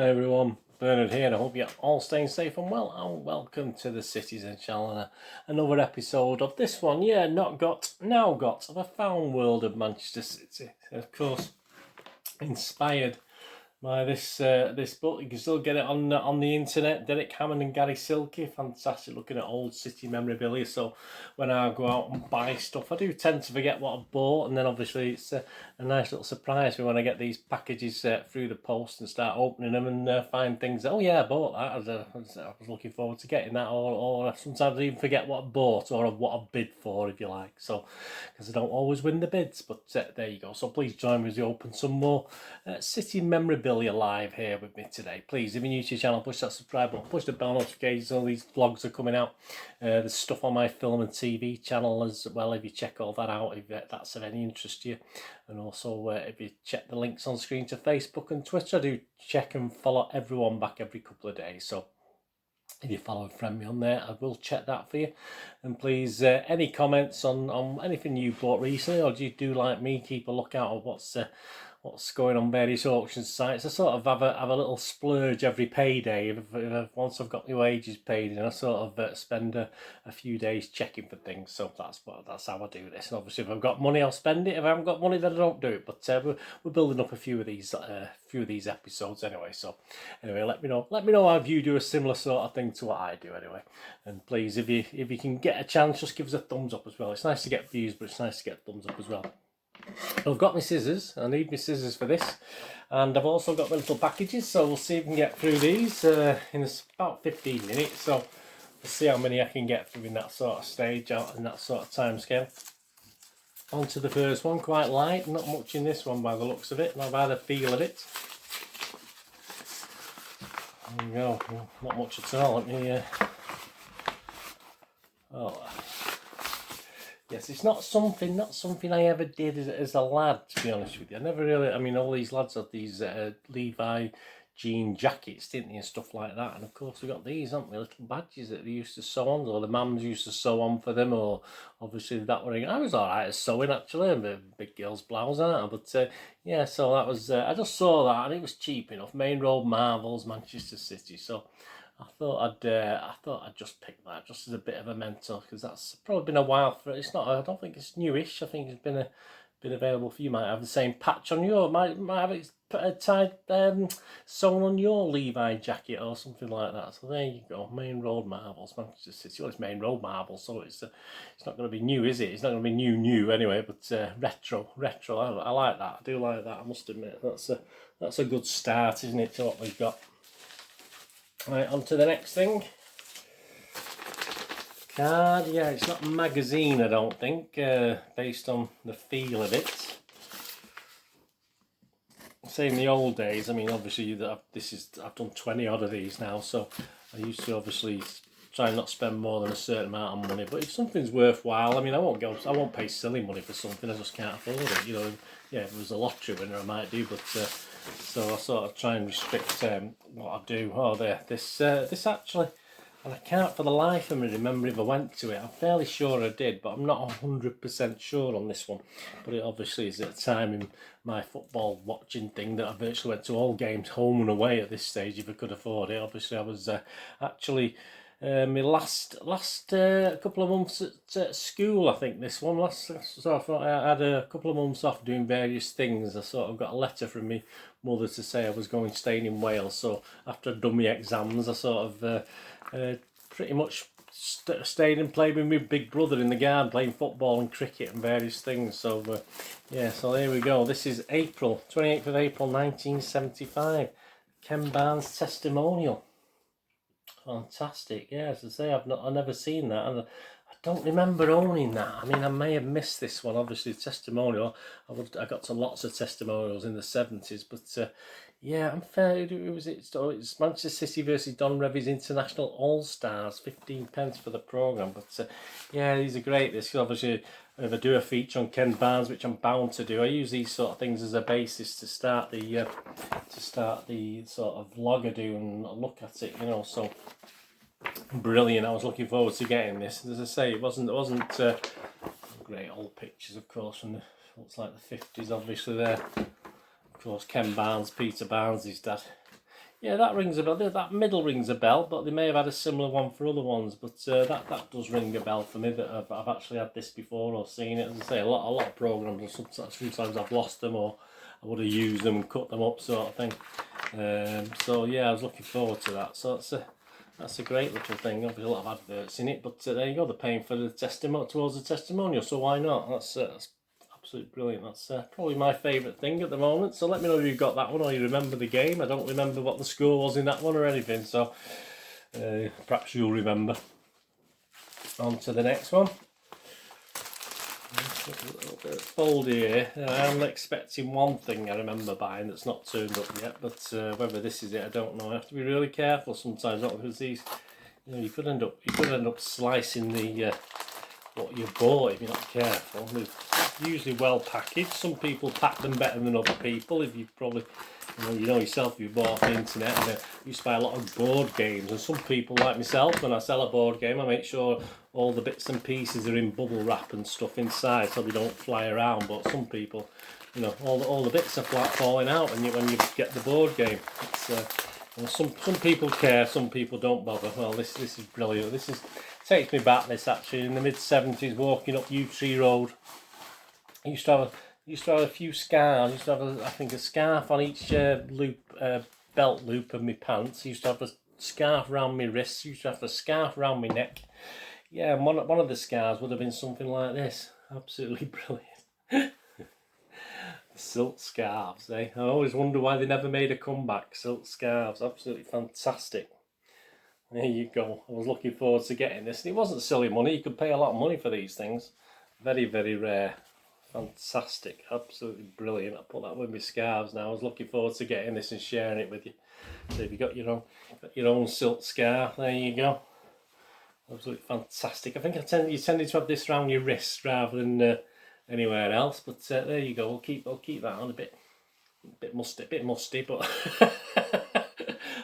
Hi everyone, Bernard here. I hope you're all staying safe and well, and welcome to the Citizen Channel and another episode of this one. Yeah, not got, now got, of a found world of Manchester City. Of course, inspired by this book. You can still get it on the internet. Derek Hammond and Gary Silky, fantastic looking at old City memorabilia. So when I go out and buy stuff, I do tend to forget what I bought, and then obviously it's a nice little surprise for when I get these packages through the post and start opening them and find things that, oh yeah, I bought that. I was looking forward to getting that, or sometimes I even forget what I bought or what I bid for, if you like. So because I don't always win the bids, but there you go. So please join me as we open some more City memorabilia live here with me today. Please, if you're new to the channel, push that subscribe button, push the bell notifications. All these vlogs are coming out. There's stuff on my film and TV channel as well, if you check all that out, if that's of any interest to you. And also if you check the links on screen to Facebook and Twitter, I do check and follow everyone back every couple of days. So if you follow and friend me on there, I will check that for you. And please, any comments on anything you bought recently, or do you do like me, keep a lookout of what's going on various auction sites. I sort of have a little splurge every payday. Once I've got my wages paid, and I sort of spend a few days checking for things. So that's how I do this. And obviously, if I've got money, I'll spend it. If I haven't got money, then I don't do it. But we're building up a few of these episodes anyway. So anyway, let me know how you do a similar sort of thing to what I do anyway. And please, if you can get a chance, just give us a thumbs up as well. It's nice to get views, but it's nice to get thumbs up as well. I've got my scissors. I need my scissors for this, and I've also got my little packages, so we'll see if we can get through these in about 15 minutes. So we'll see how many I can get through in that sort of stage, out in that sort of time scale. On to the first one, quite light, not much in this one by the looks of it, not by the feel of it. There we go, not much at all. Let me yes, it's not something I ever did as a lad, to be honest with you. I never really, I mean, all these lads had these Levi jean jackets, didn't they, and stuff like that. And of course we got these, haven't we, little badges that they used to sew on, or the mums used to sew on for them, or obviously that were, I was alright at sewing actually. I'm a big girl's blouse, aren't I? But yeah, so that was, I just saw that and it was cheap enough. Main Road Marvels, Manchester City. So I thought I'd just pick that just as a bit of a mentor, because that's probably been a while for it. It's not. I don't think it's newish. I think it's been available for you. Might have the same patch on your. Might have it tied sewn on your Levi jacket or something like that. So there you go. Main Road Marvels, Manchester City. Well, it's Main Road Marvels, so it's not going to be new, is it? It's not going to be new anyway. But retro. I like that. I do like that. I must admit that's a good start, isn't it, to what we've got. Right, on to the next thing. Card, yeah, it's not a magazine, I don't think, based on the feel of it. Say in the old days, I mean, obviously I've done 20 odd of these now, so I used to obviously try and not spend more than a certain amount of money. But if something's worthwhile, I mean, I won't pay silly money for something. I just can't afford it. You know, yeah, if it was a lottery winner, I might do, but. So I sort of try and restrict what I do. Oh, there, this actually, and I can't for the life of me remember if I went to it. I'm fairly sure I did, but I'm not 100% sure on this one. But it obviously is at a time in my football watching thing that I virtually went to all games home and away at this stage if I could afford it. Obviously I was actually my last couple of months at school, I think this one so I thought I had a couple of months off doing various things. I sort of got a letter from my mother to say I was staying in Wales, so after I'd done my exams I sort of pretty much stayed and played with my big brother in the garden, playing football and cricket and various things. So yeah, so there we go. This is 28th of April 1975, Ken Barnes testimonial. Fantastic, yeah. As I say, I've never seen that, and I don't remember owning that. I mean, I may have missed this one. Obviously, testimonial. I got to lots of testimonials in the 70s, but yeah, I'm fair. It's Manchester City versus Don Revie's International All Stars, 15 pence for the programme. But yeah, these are great. This obviously, if I do a feature on Ken Barnes, which I'm bound to do, I use these sort of things as a basis to start the sort of vlog I do and look at it, you know. So brilliant. I was looking forward to getting this. As I say, it wasn't great old pictures, of course, from looks like the 50s, obviously there. Of course, Ken Barnes, Peter Barnes, his dad. Yeah, that rings a bell. That middle rings a bell, but they may have had a similar one for other ones. But that does ring a bell for me. That I've actually had this before or seen it. As I say, a lot of programs, and sometimes I've lost them or I would have used them and cut them up, sort of thing. So yeah, I was looking forward to that. So that's a great little thing. Obviously, a lot of adverts in it, but there you go. They're paying for the testimonial towards the testimonial. So why not? That's absolutely brilliant. That's probably my favourite thing at the moment. So let me know if you've got that one or you remember the game. I don't remember what the score was in that one or anything. So perhaps you'll remember. On to the next one. A little bit of fold here. I'm expecting one thing I remember buying that's not turned up yet, but whether this is it, I don't know. I have to be really careful sometimes, not because these, you could end up slicing the what you bought if you're not careful. They're usually well packaged. Some people pack them better than other people. If you probably, you know yourself, you bought off the internet, and I used to buy a lot of board games, and some people like myself, when I sell a board game, I make sure all the bits and pieces are in bubble wrap and stuff inside so they don't fly around. But some people, all the bits are falling out when you get the board game. It's, some people care, some people don't bother. Well, this is brilliant. This takes me back. This actually in the mid-70s, walking up Yew Tree Road. I used to have a few scarves. I used to have I think a scarf on each belt loop of my pants. I used to have a scarf around my wrists. I used to have a scarf around my neck. Yeah, and one of the scarves would have been something like this. Absolutely brilliant. Silk scarves, eh? I always wonder why they never made a comeback. Silk scarves, absolutely fantastic. There you go. I was looking forward to getting this. And it wasn't silly money. You could pay a lot of money for these things. Very, very rare. Fantastic. Absolutely brilliant. I put that with my scarves now. I was looking forward to getting this and sharing it with you. So if you got your own silk scarf, there you go. Absolutely fantastic. I think you tended to have this around your wrist rather than anywhere else. But there you go. I'll keep that on a bit musty, but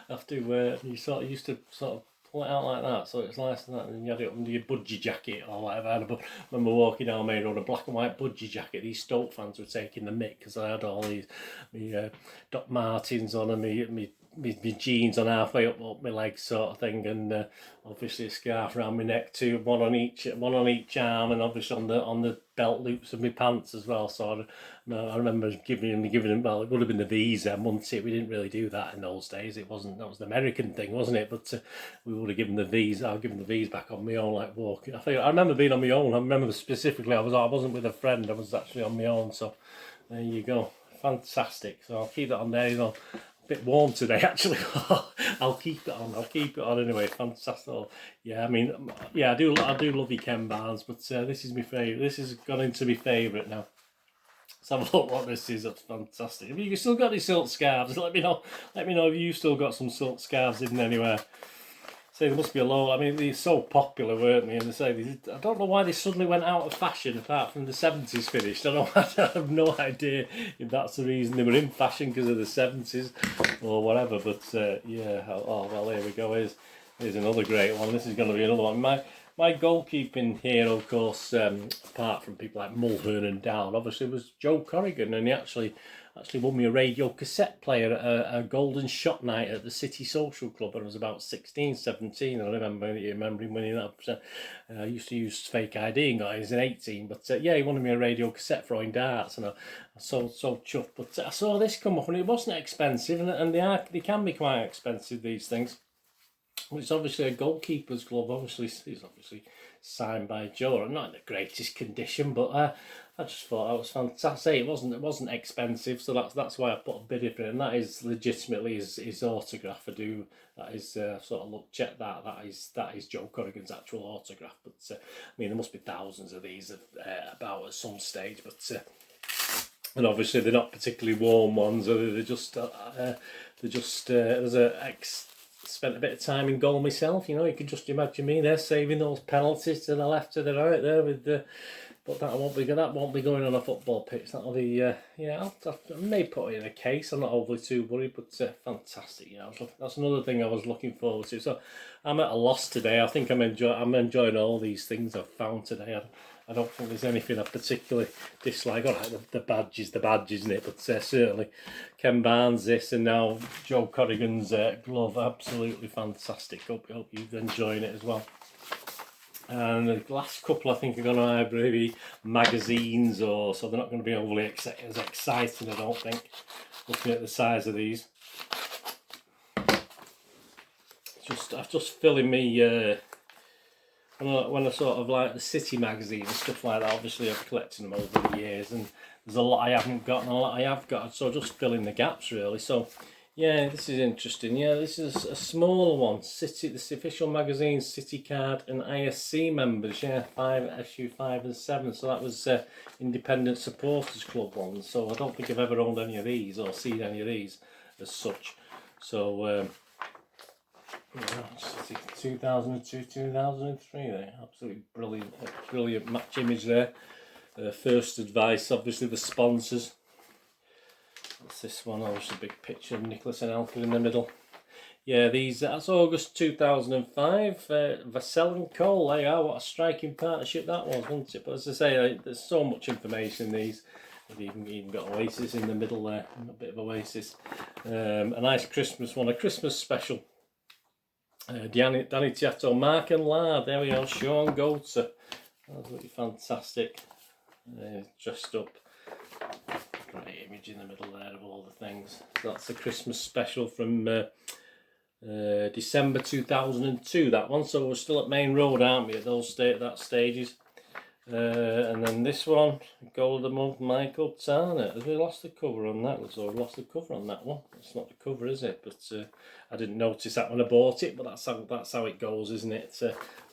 have to. You used to sort of pull it out like that, so it's nice and that, and you had it under your budgie jacket or whatever. I remember walking down Main Road, a black and white budgie jacket. These Stoke fans were taking the mick because I had all these Doc Martens on and my jeans on halfway up my legs, sort of thing, and obviously a scarf around my neck too, one on each arm, and obviously on the belt loops of my pants as well. So I remember giving them. Well, it would have been the V's then, wouldn't it? We didn't really do that in those days. That was the American thing, wasn't it? But we would have given the V's. I'll give them the V's back on my own, like walking. I remember being on my own. I remember specifically I wasn't with a friend. I was actually on my own. So there you go, fantastic. So I'll keep that on there. A bit warm today actually. I'll keep it on anyway. Fantastic. Yeah, I mean, yeah, I do love your Ken Barnes, but this is my favourite. This has gone into my favourite now. Let's have a look what this is. That's fantastic. If you've still got any silk scarves, let me know if you've still got some silk scarves hidden anywhere. Say there must be a load. I mean, they're so popular, weren't they? And they say I don't know why they suddenly went out of fashion apart from the 70s finished. I have no idea if that's the reason they were in fashion, because of the 70s or whatever. But yeah, oh well, there we go. Here's another great one. This is going to be another one. My goalkeeping hero, of course, apart from people like Mulhern and Down, obviously was Joe Corrigan, and he actually won me a radio cassette player at a golden shot night at the City Social Club when I was about 16, 17. I remember him winning that. I used to use fake ID and got his in 18, but yeah, he wanted me a radio cassette throwing darts, and I was so chuffed. But I saw this come up, and it wasn't expensive, and they can be quite expensive, these things. It's obviously a goalkeeper's glove. Obviously, it's obviously signed by Joe. Not in the greatest condition, but I just thought that was fantastic. It wasn't expensive, so that's why I put a bid for it. And that is legitimately his autograph. That is sort of check that. That is Joe Corrigan's actual autograph. But I mean, there must be thousands of these about at some stage. But and obviously they're not particularly warm ones. They're just there's a spent a bit of time in goal myself, you can just imagine me there saving those penalties to the left, to the right there with the But that won't be going on a football pitch. That'll be yeah. I may put it in a case. I'm not overly too worried, but fantastic. Yeah, that's another thing I was looking forward to. So I'm at a loss today. I think I'm enjoying all these things I've found today. I don't think there's anything I particularly dislike. All right, the badge is the badge, isn't it? But certainly Ken Barnes this, and now Joe Corrigan's glove, absolutely fantastic. Hope you're enjoying it as well. And the last couple I think are going to either be magazines, or so they're not going to be overly as exciting, I don't think, looking at the size of these. I'm just filling me when I sort of like the City magazine and stuff like that. Obviously I've collected them over the years, and there's a lot I haven't got and a lot I have got, so just filling the gaps really. So yeah, this is interesting. Yeah, this is a smaller one. City, this official magazine, City Card and ISC members. Yeah, issue 5 and 7. So that was Independent Supporters Club ones. So I don't think I've ever owned any of these or seen any of these as such. So yeah, 2002, 2003. There, absolutely brilliant match image there. First Advice, obviously the sponsors. What's this one? Oh, it's a big picture of Nicholas and Elka in the middle. Yeah, that's August 2005. Vassell and Cole, they are. What a striking partnership that was, wasn't it? But as I say, there's so much information in these. They've even got Oasis in the middle there, a bit of Oasis. A nice Christmas one, a Christmas special. Danny Tiato, Marc and Lard, there we are. Sean Goetzer, absolutely fantastic. Dressed up. Great image in the middle there of all the things. So that's the Christmas special from December 2002, that one. So we're still at Main Road, aren't we, at that stages. And then this one, Goal of the Month, Michael Turner. Have we lost the cover on that? So we've lost the cover on that one. It's not the cover, is it? But I didn't notice that when I bought it, but that's how it goes, isn't it?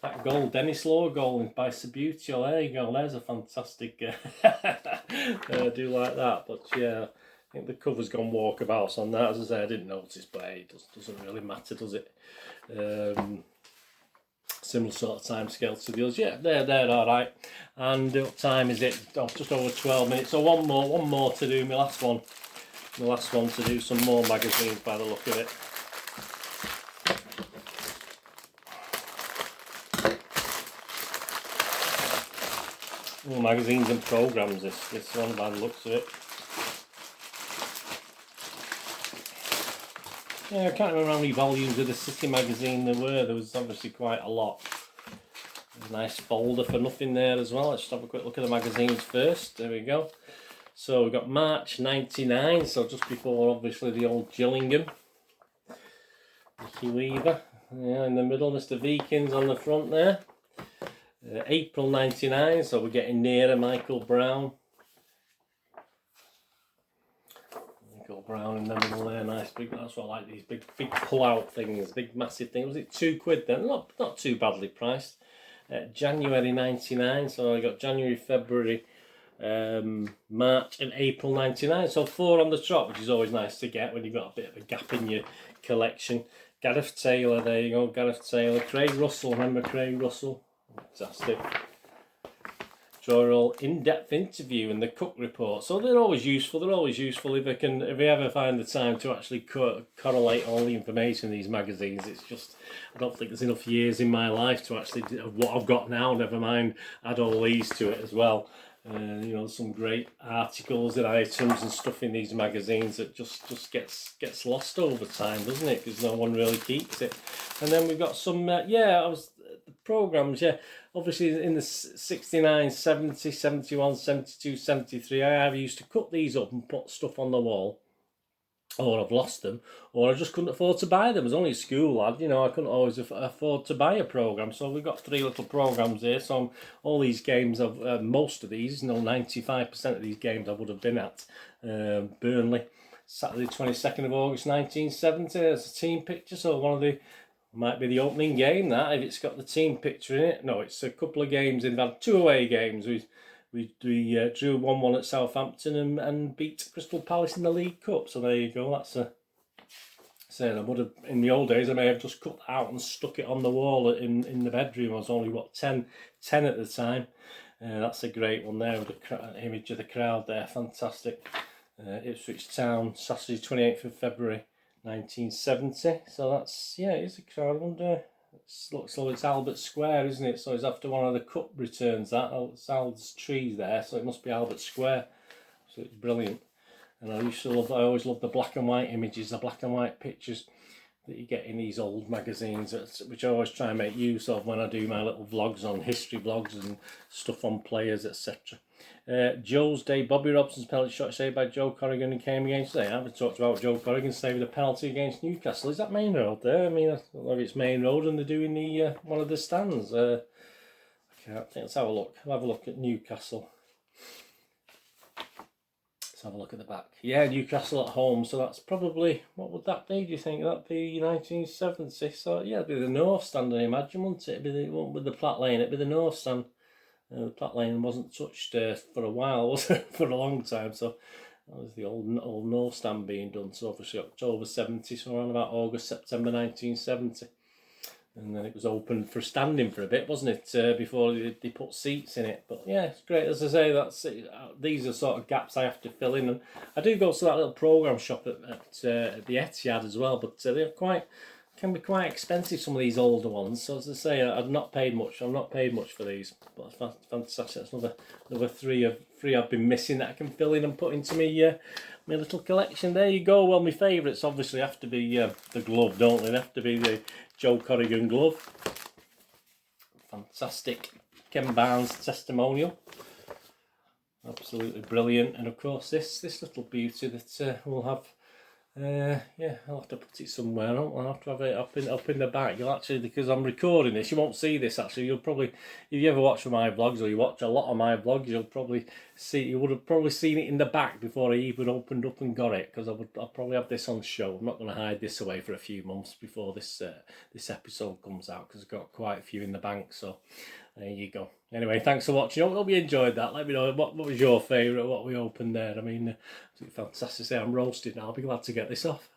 That goal, Dennis Lowe goal by Sabutio. There you go. There's a fantastic. I do like that, but yeah, I think the cover's gone walkabouts on that. As I say, I didn't notice, but hey, it doesn't really matter, does it? Similar sort of time scale to the others. Yeah, they're all right. And what time is it? Oh, just over 12 minutes. So one more to do. My last one to do some more magazines by the look of it. More magazines and programmes. This one by the looks of it. Yeah, I can't remember how many volumes of the City magazine there were. There was obviously quite a lot. There's a nice folder for nothing there as well. Let's just have a quick look at the magazines first. There we go. So we've got March 99, so just before obviously the old Gillingham. Nicky Weaver, yeah, in the middle. Mr. Vikins on the front there. April 99, so we're getting nearer. Michael Brown. Brown in the middle there, nice big. That's what I like, these big pull-out things, big massive things. Was it £2 then? Not too badly priced. January 99, so I got January, February, March and April 99. So 4 on the trot, which is always nice to get when you've got a bit of a gap in your collection. Gareth Taylor, there you go, Gareth Taylor. Craig Russell, remember Craig Russell? Fantastic. All in-depth interview and the Cook report, so they're always useful. If we ever find the time to actually correlate all the information in these magazines. It's just, I don't think there's enough years in my life to actually do what I've got now, never mind add all these to it as well. You know, some great articles and items and stuff in these magazines that just gets lost over time, doesn't it? Because no one really keeps it. And then we've got some the programmes, yeah, obviously in the 69, 70, 71, 72, 73, I either used to cut these up and put stuff on the wall, or I've lost them, or I just couldn't afford to buy them. I was only a school lad, you know, I couldn't always afford to buy a programme. So we've got 3 little programmes here. So all these games, most of these, 95% of these games I would have been at. Burnley, Saturday 22nd of August 1970, there's a team picture, so might be the opening game, that, if it's got the team picture in it. No, it's a couple of games in that, 2 away games. We drew 1-1 at Southampton and beat Crystal Palace in the League Cup. So there you go. That's I would have, in the old days, I may have just cut that out and stuck it on the wall in the bedroom. I was only 10 at the time. That's a great one there with the image of the crowd there, fantastic. Ipswich Town, Saturday 28th of February 1970. So that's, yeah, it's a crowd. I wonder, looks like it's Albert Square, isn't it? So it's after one of the cup returns, that. It's Al's trees there, so it must be Albert Square. So it's brilliant. And I always love the black and white images, the black and white pictures that you get in these old magazines, which I always try and make use of when I do my little vlogs on history vlogs and stuff on players, etc. Joe's Day, Bobby Robson's penalty shot saved by Joe Corrigan and came against today. I haven't talked about Joe Corrigan saving a penalty against Newcastle. Is that Main Road there? I mean, I don't know if it's Main Road and they're doing the one of the stands. I can't think. Let's have a look. I'll have a look at Newcastle. Let's have a look at the back. Yeah, Newcastle at home. So that's probably, what would that be? Do you think that'd be 1970? So yeah, it'd be the North Stand, I imagine, wouldn't it? It wouldn't be the Platt Lane. It'd be the North Stand. The Platt Lane wasn't touched for a while, was it? For a long time. So that was the old North Stand being done. So obviously October 70, so around about August, September 1970. And then it was open for standing for a bit, wasn't it? Before they put seats in it. But yeah, it's great. As I say, that's it. These are sort of gaps I have to fill in. And I do go to that little programme shop at the Etihad as well. But they're can be quite expensive, some of these older ones. So as I say, I've not paid much. I've not paid much for these. But it's fantastic. That's another three I've been missing that I can fill in and put into my little collection. There you go. Well, my favourites obviously have to be the glove, don't they? They have to be the Joe Corrigan glove. Fantastic. Ken Barnes testimonial. Absolutely brilliant. And of course this little beauty that we'll have. Yeah, I'll have to put it somewhere. I'll have to have it up in the back. You'll actually, because I'm recording this, you won't see this actually. You'll probably, if you ever watch my vlogs or you watch a lot of my vlogs, you would have probably seen it in the back before I even opened up and got it, because I'll probably have this on show. I'm not going to hide this away for a few months before this episode comes out, because I've got quite a few in the bank. So there you go. Anyway, thanks for watching. I hope you enjoyed that. Let me know what was your favourite, what we opened there. I mean, fantastic. I'm roasted now. I'll be glad to get this off.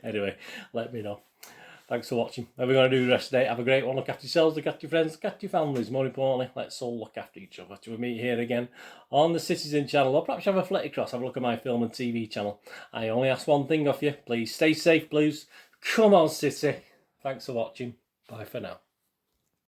Anyway, let me know. Thanks for watching. What we're going to do the rest of the day. Have a great one. Look after yourselves, look after your friends, look after your families. More importantly, let's all look after each other. Till we meet here again on the Citizen channel, or perhaps have a flick across, have a look at my film and TV channel. I only ask one thing of you. Please stay safe, Blues. Come on, City. Thanks for watching. Bye for now.